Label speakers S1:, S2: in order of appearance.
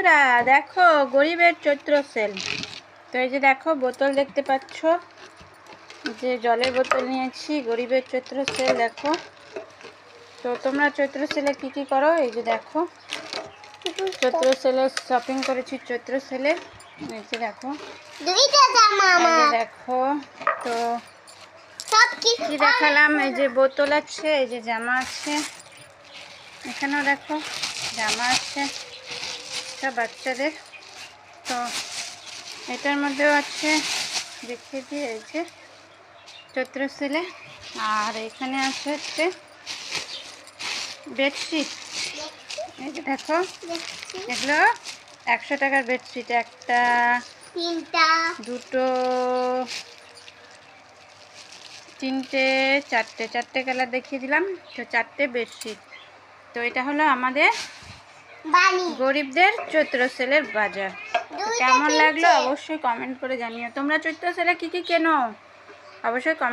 S1: বন্ধুরা দেখো গরিবের চৈত্র সেল। তো এই যে দেখো বোতল দেখতে পাচ্ছ, যে জলের বোতল নিয়েছি, গরিবের চৈত্র সেল। দেখো তো তোমরা চৈত্র সেলে কি কি করো? এই যে দেখো চৈত্র সেলে শপিং করেছি, চৈত্র সেলে। এই যে দেখো দেখো তো কি দেখালাম। এই যে বোতল আছে, এই যে জামা আছে, এখানেও দেখো জামা আছে সব বাচ্চাদের। তো এটার মধ্যেও আছে, দেখিয়ে দিয়ে এই যে চৈত্র সেলে। আর এখানে আছে হচ্ছে বেডশিট। এই যে দেখো এগুলো 100 টাকার বেডশিট, একটা, দুটো, তিনটে, চারটে কালার দেখিয়ে দিলাম। তো 4টে বেডশিট। তো এটা হলো আমাদের গরিবদের চৈত্র সেলের বাজার। কেমন লাগলো অবশ্যই কমেন্ট করে জানিও। তোমরা চৈত্র সেলে কি কি কেনো অবশ্যই কমেন্ট